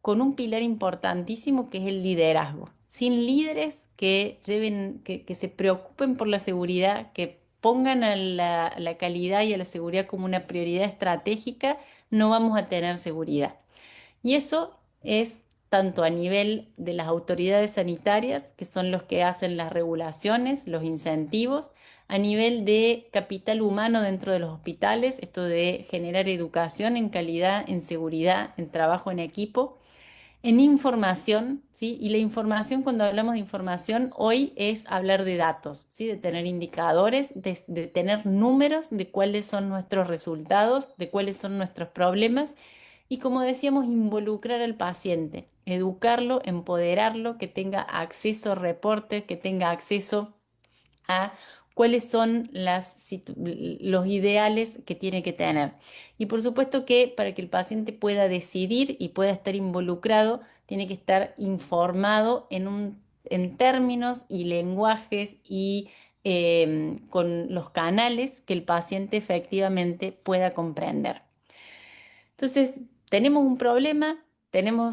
con un pilar importantísimo que es el liderazgo. Sin líderes que lleven, que se preocupen por la seguridad, que pongan a la calidad y a la seguridad como una prioridad estratégica, no vamos a tener seguridad. Y eso es tanto a nivel de las autoridades sanitarias, que son los que hacen las regulaciones, los incentivos, a nivel de capital humano dentro de los hospitales, esto de generar educación en calidad, en seguridad, en trabajo en equipo, en información, ¿sí? Y la información, cuando hablamos de información, hoy es hablar de datos, ¿sí? De tener indicadores, de tener números de cuáles son nuestros resultados, de cuáles son nuestros problemas y, como decíamos, involucrar al paciente, educarlo, empoderarlo, que tenga acceso a reportes, que tenga acceso a cuáles son los ideales que tiene que tener. Y por supuesto que para que el paciente pueda decidir y pueda estar involucrado, tiene que estar informado en términos y lenguajes y con los canales que el paciente efectivamente pueda comprender. Entonces, tenemos un problema,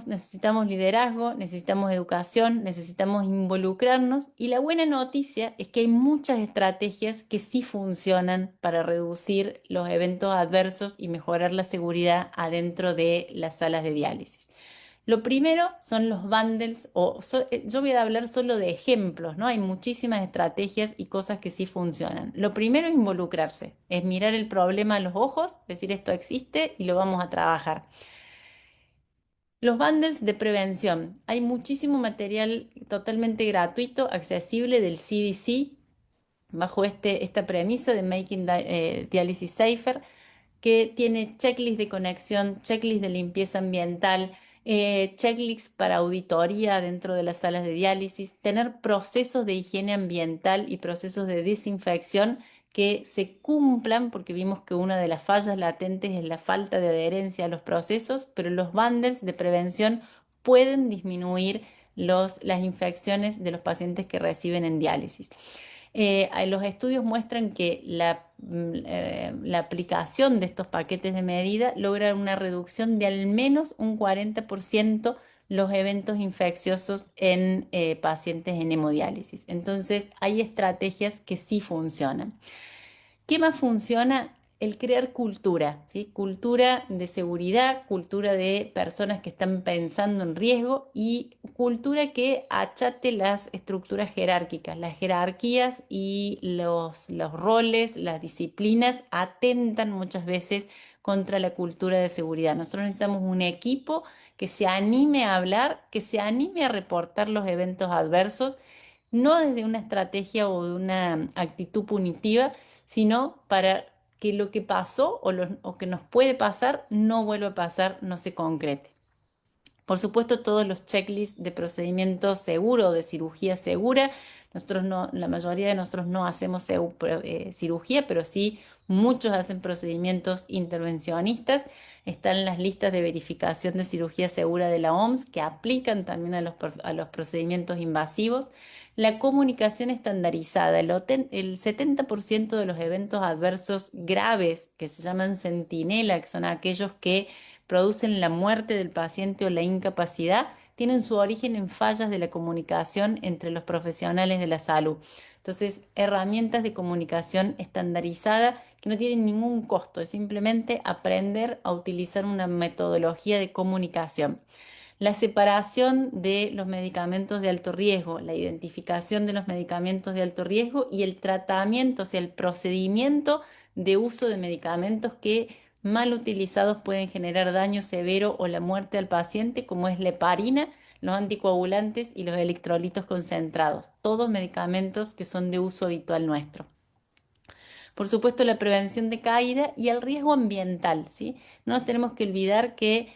necesitamos liderazgo, necesitamos educación, necesitamos involucrarnos, y la buena noticia es que hay muchas estrategias que sí funcionan para reducir los eventos adversos y mejorar la seguridad adentro de las salas de diálisis. Lo primero son los bundles, yo voy a hablar solo de ejemplos, ¿no? Hay muchísimas estrategias y cosas que sí funcionan. Lo primero es involucrarse, es mirar el problema a los ojos, decir esto existe y lo vamos a trabajar. Los bundles de prevención. Hay muchísimo material totalmente gratuito, accesible del CDC, bajo esta premisa de Making Dialysis Safer, que tiene checklist de conexión, checklist de limpieza ambiental, checklist para auditoría dentro de las salas de diálisis, tener procesos de higiene ambiental y procesos de desinfección que se cumplan, porque vimos que una de las fallas latentes es la falta de adherencia a los procesos, pero los bundles de prevención pueden disminuir las infecciones de los pacientes que reciben en diálisis. Los estudios muestran que la aplicación de estos paquetes de medida logra una reducción de al menos un 40% los eventos infecciosos en pacientes en hemodiálisis. Entonces, hay estrategias que sí funcionan. ¿Qué más funciona? El crear cultura, ¿sí? Cultura de seguridad, cultura de personas que están pensando en riesgo y cultura que achate las estructuras jerárquicas. Las jerarquías y los roles, las disciplinas atentan muchas veces contra la cultura de seguridad. Nosotros necesitamos un equipo que se anime a hablar, que se anime a reportar los eventos adversos, no desde una estrategia o de una actitud punitiva, sino para que lo que pasó o que nos puede pasar no vuelva a pasar, no se concrete. Por supuesto, todos los checklists de procedimiento seguro o de cirugía segura. Nosotros no, la mayoría de nosotros no hacemos cirugía, pero sí muchos hacen procedimientos intervencionistas. Están las listas de verificación de cirugía segura de la OMS que aplican también a los procedimientos invasivos. La comunicación estandarizada. El 70% de los eventos adversos graves que se llaman centinela, que son aquellos que producen la muerte del paciente o la incapacidad, tienen su origen en fallas de la comunicación entre los profesionales de la salud. Entonces, herramientas de comunicación estandarizada que no tienen ningún costo, es simplemente aprender a utilizar una metodología de comunicación. La separación de los medicamentos de alto riesgo, la identificación de los medicamentos de alto riesgo y el tratamiento, o sea, el procedimiento de uso de medicamentos que mal utilizados pueden generar daño severo o la muerte al paciente, como es la heparina, los anticoagulantes y los electrolitos concentrados, todos medicamentos que son de uso habitual nuestro. Por supuesto, la prevención de caída y el riesgo ambiental, ¿sí? No nos tenemos que olvidar que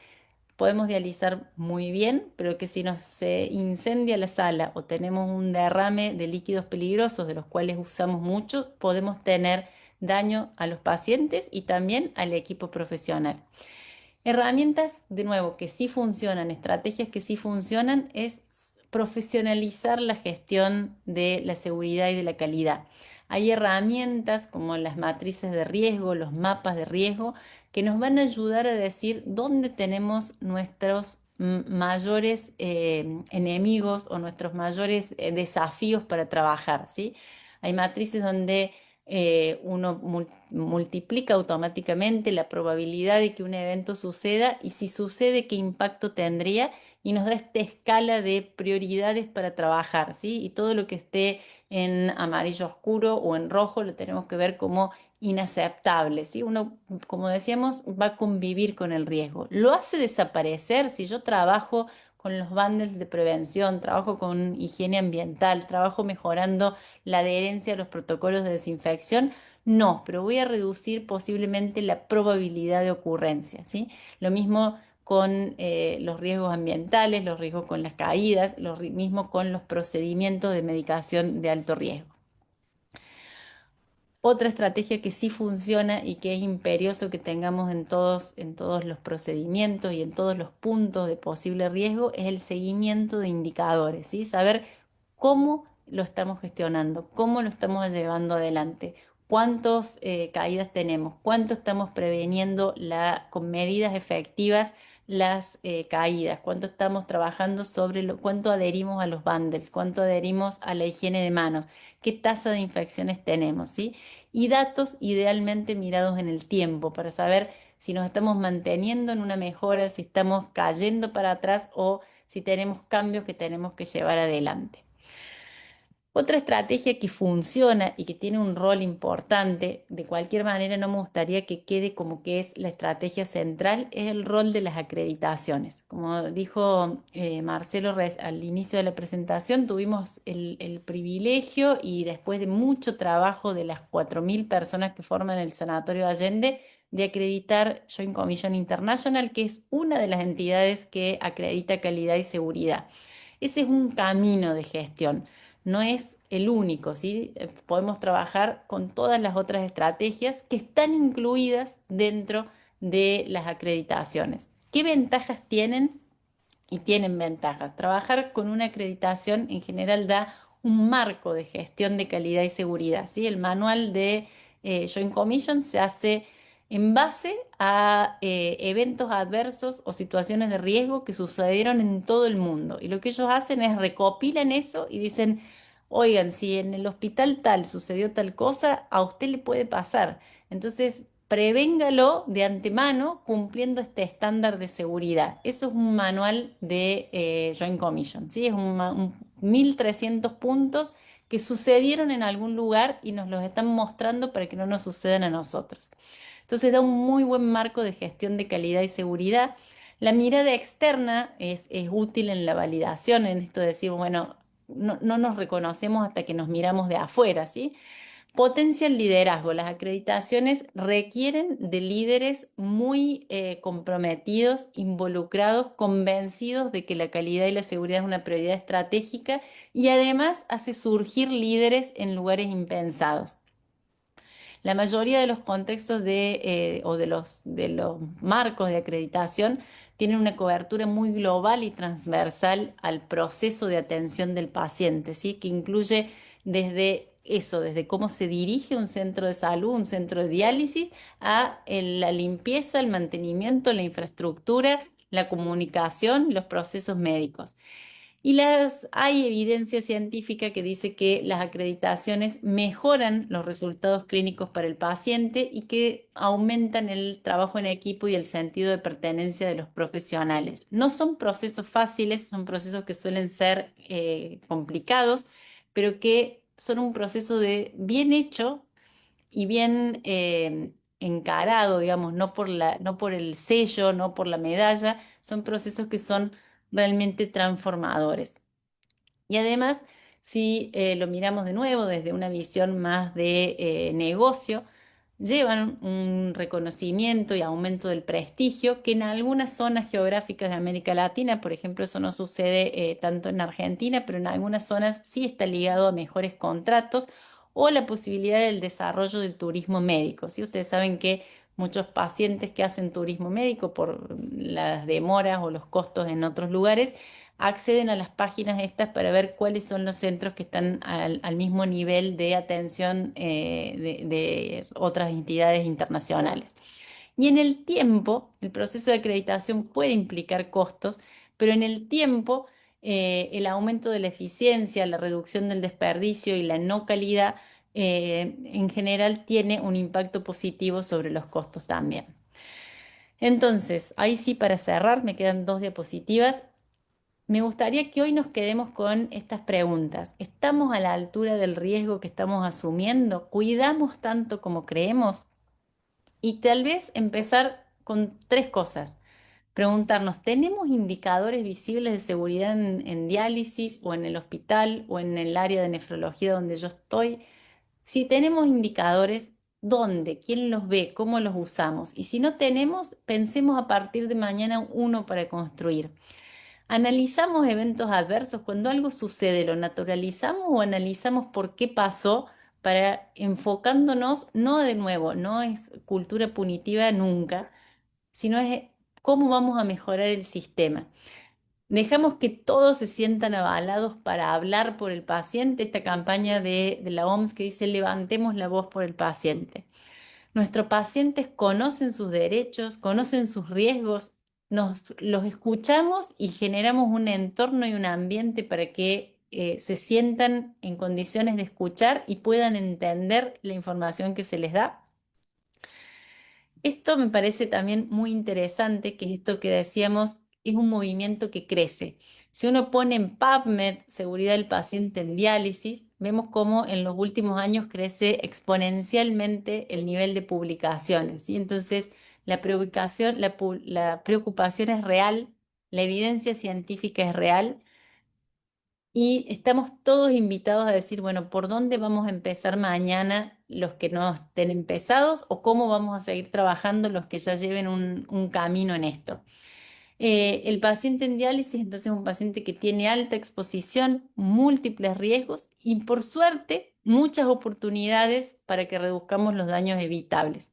podemos dializar muy bien, pero que si nos se incendia la sala o tenemos un derrame de líquidos peligrosos, de los cuales usamos mucho, podemos tener daño a los pacientes y también al equipo profesional. Herramientas, de nuevo, que sí funcionan, estrategias que sí funcionan, es profesionalizar la gestión de la seguridad y de la calidad. Hay herramientas como las matrices de riesgo, los mapas de riesgo, que nos van a ayudar a decir dónde tenemos nuestros mayores enemigos o nuestros mayores desafíos para trabajar, ¿sí? Hay matrices donde uno multiplica automáticamente la probabilidad de que un evento suceda y si sucede, qué impacto tendría y nos da esta escala de prioridades para trabajar, ¿sí? Y todo lo que esté en amarillo oscuro o en rojo lo tenemos que ver como inaceptable, ¿sí? Uno, como decíamos, va a convivir con el riesgo. Lo hace desaparecer si yo trabajo con los bundles de prevención, trabajo con higiene ambiental, trabajo mejorando la adherencia a los protocolos de desinfección. No, pero voy a reducir posiblemente la probabilidad de ocurrencia, ¿sí? Lo mismo con los riesgos ambientales, los riesgos con las caídas, mismo con los procedimientos de medicación de alto riesgo. Otra estrategia que sí funciona y que es imperioso que tengamos en todos los procedimientos y en todos los puntos de posible riesgo es el seguimiento de indicadores, ¿sí? Saber cómo lo estamos gestionando, cómo lo estamos llevando adelante, cuántas caídas tenemos, cuánto estamos preveniendo con medidas efectivas las caídas, cuánto estamos trabajando cuánto adherimos a los bundles, cuánto adherimos a la higiene de manos, qué tasa de infecciones tenemos, ¿sí? Y datos idealmente mirados en el tiempo para saber si nos estamos manteniendo en una mejora, si estamos cayendo para atrás o si tenemos cambios que tenemos que llevar adelante. Otra estrategia que funciona y que tiene un rol importante, de cualquier manera no me gustaría que quede como que es la estrategia central, es el rol de las acreditaciones. Como dijo Marcelo al inicio de la presentación, tuvimos el privilegio y después de mucho trabajo de las 4.000 personas que forman el Sanatorio Allende, de acreditar Joint Commission International, que es una de las entidades que acredita calidad y seguridad. Ese es un camino de gestión, no es el único, ¿sí? Podemos trabajar con todas las otras estrategias que están incluidas dentro de las acreditaciones. ¿Qué ventajas tienen? Y tienen ventajas. Trabajar con una acreditación en general da un marco de gestión de calidad y seguridad, ¿sí? El manual de Joint Commission se hace en base a eventos adversos o situaciones de riesgo que sucedieron en todo el mundo. Y lo que ellos hacen es recopilan eso y dicen, oigan, si en el hospital tal sucedió tal cosa, a usted le puede pasar. Entonces, prevéngalo de antemano cumpliendo este estándar de seguridad. Eso es un manual de Joint Commission, ¿sí? Es un 1.300 puntos que sucedieron en algún lugar y nos los están mostrando para que no nos sucedan a nosotros. Entonces da un muy buen marco de gestión de calidad y seguridad. La mirada externa es útil en la validación, en esto de decir, bueno, no nos reconocemos hasta que nos miramos de afuera, ¿sí? Potencia el liderazgo. Las acreditaciones requieren de líderes muy comprometidos, involucrados, convencidos de que la calidad y la seguridad es una prioridad estratégica y además hace surgir líderes en lugares impensados. La mayoría de los contextos o de los marcos de acreditación tienen una cobertura muy global y transversal al proceso de atención del paciente, ¿sí? Que incluye desde eso, desde cómo se dirige un centro de salud, un centro de diálisis, a la limpieza, el mantenimiento, la infraestructura, la comunicación, los procesos médicos. Y hay evidencia científica que dice que las acreditaciones mejoran los resultados clínicos para el paciente y que aumentan el trabajo en equipo y el sentido de pertenencia de los profesionales. No son procesos fáciles, son procesos que suelen ser complicados, pero que son un proceso de bien hecho y bien encarado, digamos, no por el sello, no por la medalla, son procesos que son realmente transformadores. Y además, si lo miramos de nuevo desde una visión más de negocio, llevan un reconocimiento y aumento del prestigio que en algunas zonas geográficas de América Latina, por ejemplo, eso no sucede tanto en Argentina, pero en algunas zonas sí está ligado a mejores contratos o la posibilidad del desarrollo del turismo médico. ¿Sí? Ustedes saben que muchos pacientes que hacen turismo médico por las demoras o los costos en otros lugares acceden a las páginas estas para ver cuáles son los centros que están al mismo nivel de atención de otras entidades internacionales. Y en el tiempo, el proceso de acreditación puede implicar costos, pero en el tiempo, el aumento de la eficiencia, la reducción del desperdicio y la no calidad, en general tiene un impacto positivo sobre los costos también. Entonces, ahí sí, para cerrar, me quedan 2 diapositivas. Me gustaría que hoy nos quedemos con estas preguntas. ¿Estamos a la altura del riesgo que estamos asumiendo? ¿Cuidamos tanto como creemos? Y tal vez empezar con 3 cosas. Preguntarnos, ¿tenemos indicadores visibles de seguridad en diálisis o en el hospital o en el área de nefrología donde yo estoy? Si tenemos indicadores, ¿dónde? ¿Quién los ve? ¿Cómo los usamos? Y si no tenemos, pensemos a partir de mañana uno para construir. Analizamos eventos adversos. Cuando algo sucede, ¿lo naturalizamos o analizamos por qué pasó para enfocándonos, no de nuevo, no es cultura punitiva nunca, sino es cómo vamos a mejorar el sistema? Dejamos que todos se sientan avalados para hablar por el paciente, esta campaña de la OMS que dice levantemos la voz por el paciente. Nuestros pacientes conocen sus derechos, conocen sus riesgos, los escuchamos y generamos un entorno y un ambiente para que se sientan en condiciones de escuchar y puedan entender la información que se les da. Esto me parece también muy interesante, que esto que decíamos es un movimiento que crece. Si uno pone en PubMed seguridad del paciente en diálisis, vemos cómo en los últimos años crece exponencialmente el nivel de publicaciones, ¿sí? Entonces, la preocupación es real, la evidencia científica es real y estamos todos invitados a decir, bueno, ¿por dónde vamos a empezar mañana los que no estén empezados o cómo vamos a seguir trabajando los que ya lleven un camino en esto? El paciente en diálisis entonces es un paciente que tiene alta exposición, múltiples riesgos y por suerte muchas oportunidades para que reduzcamos los daños evitables.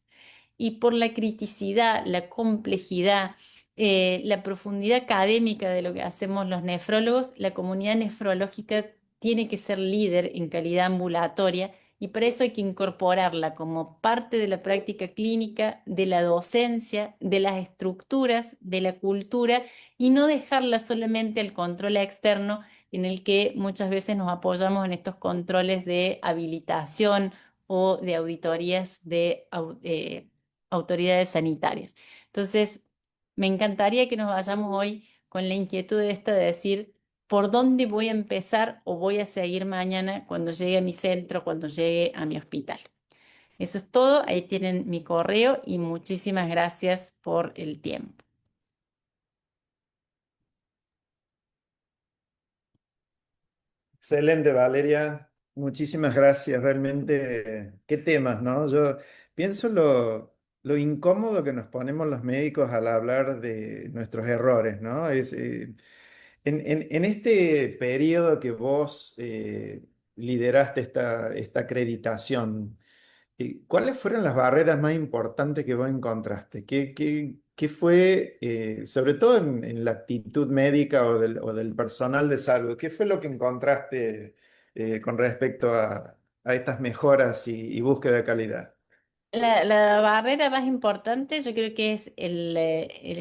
Y por la criticidad, la complejidad, la profundidad académica de lo que hacemos los nefrólogos, la comunidad nefrológica tiene que ser líder en calidad ambulatoria y para eso hay que incorporarla como parte de la práctica clínica, de la docencia, de las estructuras, de la cultura y no dejarla solamente al control externo en el que muchas veces nos apoyamos en estos controles de habilitación o de auditorías de autoridades sanitarias. Entonces, me encantaría que nos vayamos hoy con la inquietud esta de decir, ¿por dónde voy a empezar o voy a seguir mañana cuando llegue a mi centro, cuando llegue a mi hospital? Eso es todo, ahí tienen mi correo y muchísimas gracias por el tiempo. Excelente, Valeria. Muchísimas gracias. Realmente, qué temas, ¿no? Yo pienso lo incómodo que nos ponemos los médicos al hablar de nuestros errores, ¿no? En este periodo que vos lideraste esta acreditación, ¿cuáles fueron las barreras más importantes que vos encontraste? ¿Qué fue, sobre todo en la actitud médica o del personal de salud, qué fue lo que encontraste con respecto a estas mejoras y búsqueda de calidad? La barrera más importante yo creo que es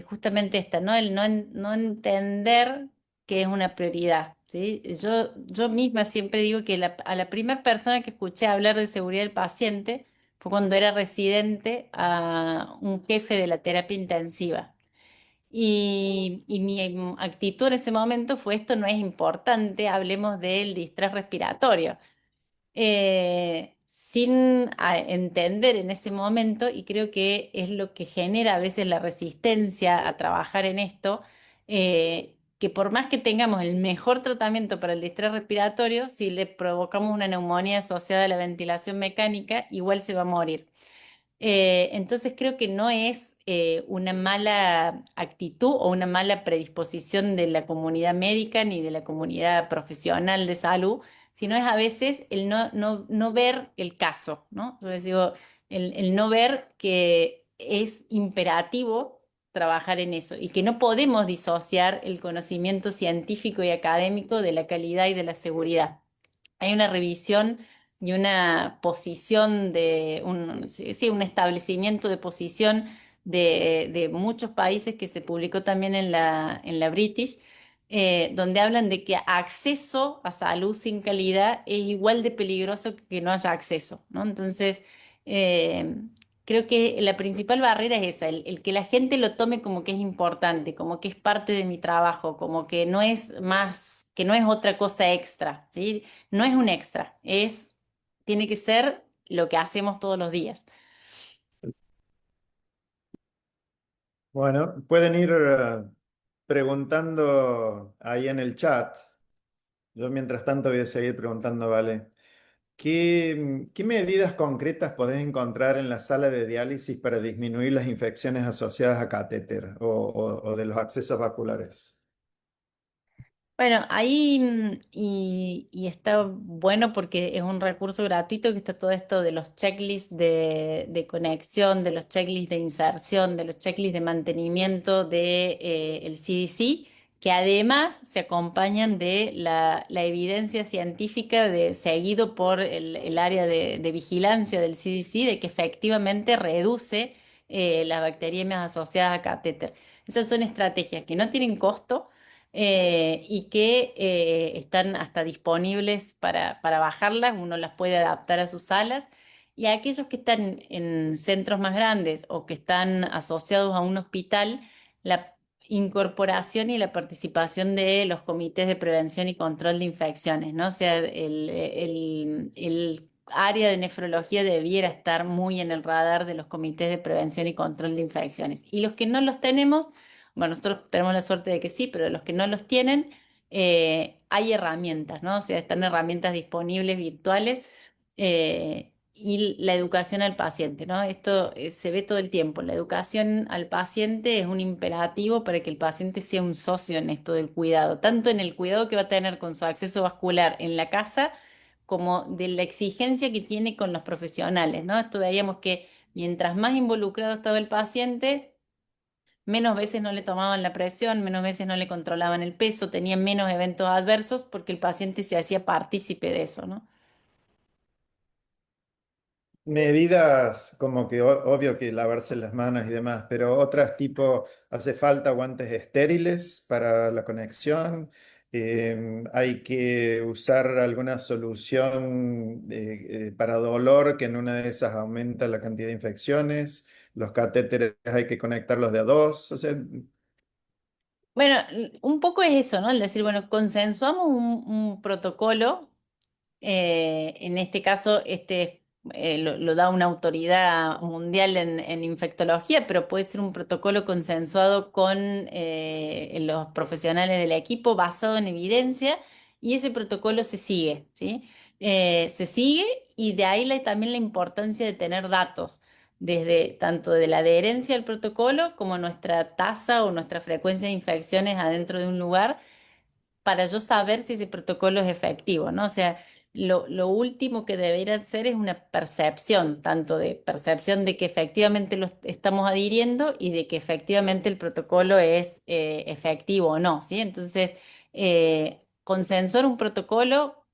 justamente esta, ¿no? El no entender que es una prioridad, ¿sí? Yo misma siempre digo que a la primera persona que escuché hablar de seguridad del paciente fue cuando era residente a un jefe de la terapia intensiva. Y mi actitud en ese momento fue esto no es importante, hablemos del distrés respiratorio sin entender en ese momento, y creo que es lo que genera a veces la resistencia a trabajar en esto, que por más que tengamos el mejor tratamiento para el distrés respiratorio, si le provocamos una neumonía asociada a la ventilación mecánica, igual se va a morir. Entonces creo que no es una mala actitud o una mala predisposición de la comunidad médica ni de la comunidad profesional de salud, sino es a veces el no ver el caso, ¿no? Yo les digo, el no ver que es imperativo trabajar en eso y que no podemos disociar el conocimiento científico y académico de la calidad y de la seguridad. Hay una revisión y una posición sí, un establecimiento de posición de muchos países que se publicó también en la British, donde hablan de que acceso a salud sin calidad es igual de peligroso que no haya acceso, ¿no? Entonces, eh, creo que la principal barrera es esa, el que la gente lo tome como que es importante, como que es parte de mi trabajo, como que no es más, que no es otra cosa extra, ¿sí? No es un extra, tiene que ser lo que hacemos todos los días. Bueno, pueden ir preguntando ahí en el chat. Yo mientras tanto voy a seguir preguntando, ¿vale? ¿Qué medidas concretas podés encontrar en la sala de diálisis para disminuir las infecciones asociadas a catéter o de los accesos vasculares? Bueno, ahí y está bueno porque es un recurso gratuito que está todo esto de los checklists de conexión, de los checklists de inserción, de los checklists de mantenimiento de, el CDC, que además se acompañan de la evidencia científica seguido por el área de vigilancia del CDC de que efectivamente reduce las bacteriemias asociadas a catéter. Esas son estrategias que no tienen costo y que están hasta disponibles para bajarlas, uno las puede adaptar a sus salas. Y a aquellos que están en centros más grandes o que están asociados a un hospital, incorporación y la participación de los comités de prevención y control de infecciones, ¿no? O sea, el área de nefrología debiera estar muy en el radar de los comités de prevención y control de infecciones. Y los que no los tenemos, bueno, nosotros tenemos la suerte de que sí, pero los que no los tienen, hay herramientas, ¿no? O sea, están herramientas disponibles virtuales. Y la educación al paciente, ¿no? Esto se ve todo el tiempo. La educación al paciente es un imperativo para que el paciente sea un socio en esto del cuidado, tanto en el cuidado que va a tener con su acceso vascular en la casa, como de la exigencia que tiene con los profesionales, ¿no? Esto veíamos que mientras más involucrado estaba el paciente, menos veces no le tomaban la presión, menos veces no le controlaban el peso, tenían menos eventos adversos porque el paciente se hacía partícipe de eso, ¿no? Medidas como que obvio que lavarse las manos y demás, pero otras tipo, hace falta guantes estériles para la conexión, hay que usar alguna solución para dolor que en una de esas aumenta la cantidad de infecciones, los catéteres hay que conectarlos de a dos, o sea, Bueno, un poco es eso, ¿no? El decir, bueno, consensuamos un protocolo, en este caso, lo da una autoridad mundial en infectología, pero puede ser un protocolo consensuado con los profesionales del equipo basado en evidencia y ese protocolo se sigue, ¿sí? Se sigue y de ahí también la importancia de tener datos, desde tanto de la adherencia al protocolo como nuestra tasa o nuestra frecuencia de infecciones adentro de un lugar para yo saber si ese protocolo es efectivo, ¿no? O sea, lo último que debería hacer es una percepción, tanto de percepción de que efectivamente lo estamos adhiriendo y de que efectivamente el protocolo es efectivo o no, ¿sí? Entonces, consensuar un protocolo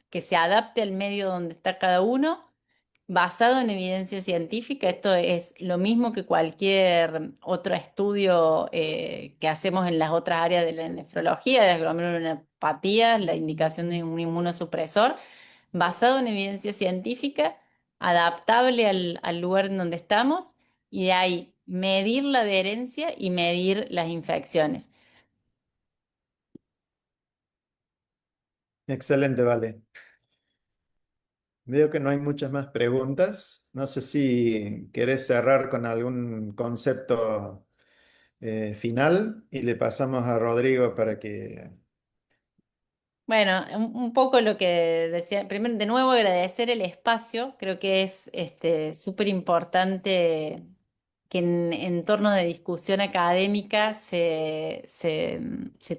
que se adapte al medio donde está cada uno basado en evidencia científica. Esto es lo mismo que cualquier otro estudio que hacemos en las otras áreas de la nefrología, de las glomerulonepatías, la indicación de un inmunosupresor, basado en evidencia científica, adaptable al lugar en donde estamos, y de ahí medir la adherencia y medir las infecciones. excelente, vale. Veo que no hay muchas más preguntas. No sé si querés cerrar con algún concepto final y le pasamos a Rodrigo para que... Bueno, un poco lo que decía, primero de nuevo agradecer el espacio, creo que es súper importante que en entornos de discusión académica se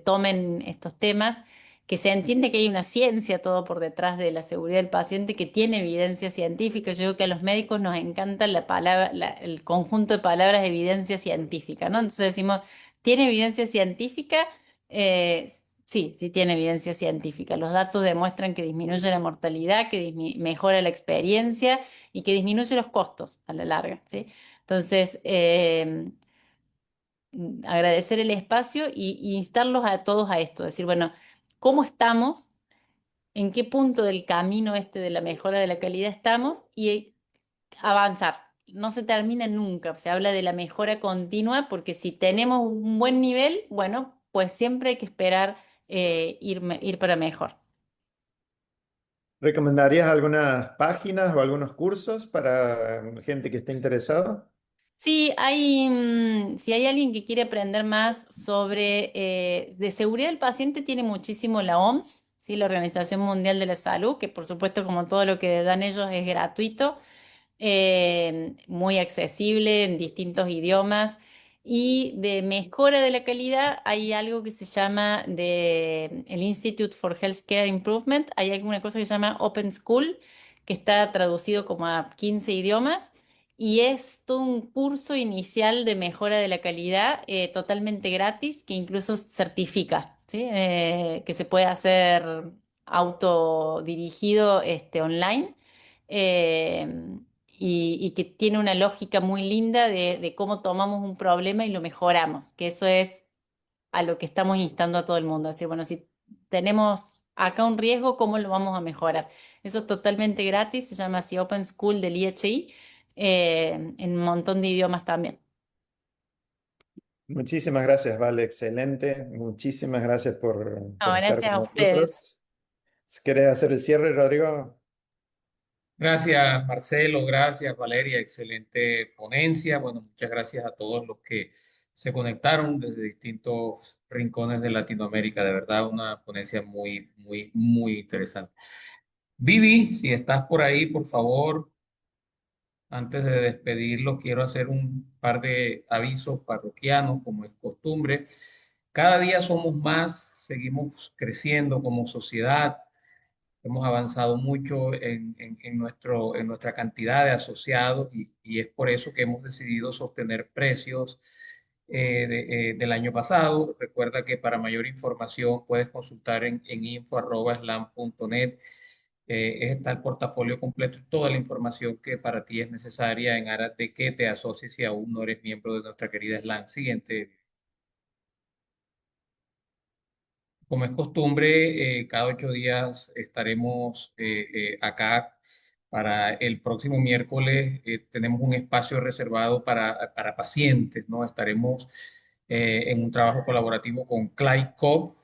tomen estos temas, que se entiende que hay una ciencia todo por detrás de la seguridad del paciente que tiene evidencia científica. Yo creo que a los médicos nos encanta la palabra, el conjunto de palabras evidencia científica, ¿no? Entonces decimos, ¿tiene evidencia científica? Eh, sí, sí tiene evidencia científica. Los datos demuestran que disminuye la mortalidad, que mejora la experiencia y que disminuye los costos a la larga, ¿sí? Entonces, agradecer el espacio y instarlos a todos a esto, decir, bueno, ¿cómo estamos? ¿En qué punto del camino de la mejora de la calidad estamos? Y avanzar. No se termina nunca, se habla de la mejora continua porque si tenemos un buen nivel, bueno, pues siempre hay que esperar ir para mejor. ¿Recomendarías algunas páginas o algunos cursos para gente que esté interesada? Sí, si hay alguien que quiere aprender más sobre de seguridad del paciente, tiene muchísimo la OMS, ¿sí? La Organización Mundial de la Salud, que por supuesto como todo lo que dan ellos es gratuito, muy accesible en distintos idiomas. Y de mejora de la calidad hay algo que se llama el Institute for Healthcare Improvement. Hay alguna cosa que se llama Open School, que está traducido como a 15 idiomas. Y es todo un curso inicial de mejora de la calidad totalmente gratis, que incluso certifica, ¿sí? Que se puede hacer autodirigido online. Eh, y que tiene una lógica muy linda de cómo tomamos un problema y lo mejoramos, que eso es a lo que estamos instando a todo el mundo. Decir, bueno, si tenemos acá un riesgo, ¿cómo lo vamos a mejorar? Eso es totalmente gratis, se llama así Open School del IHI, en un montón de idiomas también. Muchísimas gracias, Vale, excelente. Muchísimas gracias No, por estar gracias con a ustedes. nosotros. ¿Querés hacer el cierre, Rodrigo? Gracias, Marcelo, gracias, Valeria, excelente ponencia. Bueno, muchas gracias a todos los que se conectaron desde distintos rincones de Latinoamérica. De verdad, una ponencia muy, muy, muy interesante. Vivi, si estás por ahí, por favor, antes de despedirlo, quiero hacer un par de avisos parroquianos, como es costumbre. Cada día somos más, seguimos creciendo como sociedad. Hemos avanzado mucho en nuestra cantidad de asociados y es por eso que hemos decidido sostener precios del año pasado. Recuerda que para mayor información puedes consultar en info@slam.net. Está el portafolio completo y toda la información que para ti es necesaria en aras de que te asocies si aún no eres miembro de nuestra querida SLAM. Siguiente. Como es costumbre, cada 8 días estaremos acá. Para el próximo miércoles tenemos un espacio reservado para pacientes, ¿no? Estaremos en un trabajo colaborativo con Clyde Cobb,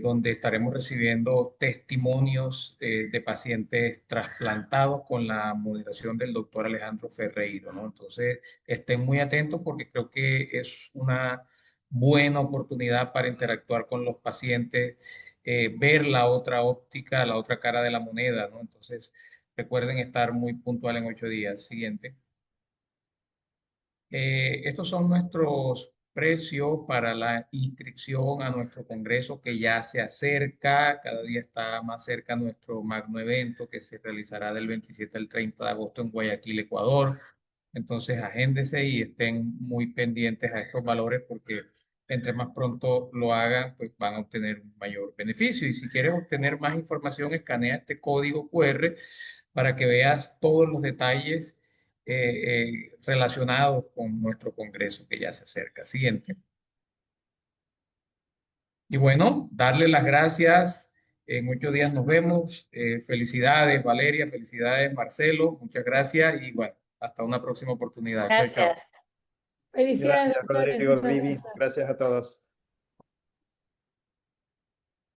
donde estaremos recibiendo testimonios de pacientes trasplantados con la moderación del doctor Alejandro Ferreiro, ¿no? Entonces, estén muy atentos porque creo que es una buena oportunidad para interactuar con los pacientes, ver la otra óptica, la otra cara de la moneda, ¿no? Entonces, recuerden estar muy puntual en 8 días. Siguiente. Estos son nuestros precios para la inscripción a nuestro congreso que ya se acerca. Cada día está más cerca nuestro magno evento que se realizará del 27 al 30 de agosto en Guayaquil, Ecuador. Entonces, agéndese y estén muy pendientes a estos valores porque entre más pronto lo hagan, pues van a obtener un mayor beneficio. Y si quieres obtener más información, escanea este código QR para que veas todos los detalles relacionados con nuestro congreso que ya se acerca. Siguiente. Y bueno, darle las gracias. En 8 días nos vemos. Felicidades, Valeria. Felicidades, Marcelo. Muchas gracias. Y bueno, hasta una próxima oportunidad. Chao, chao. Gracias. Felicidades, Gracias, doctores. Rodrigo, Muchas Vivi. gracias. Gracias a todos.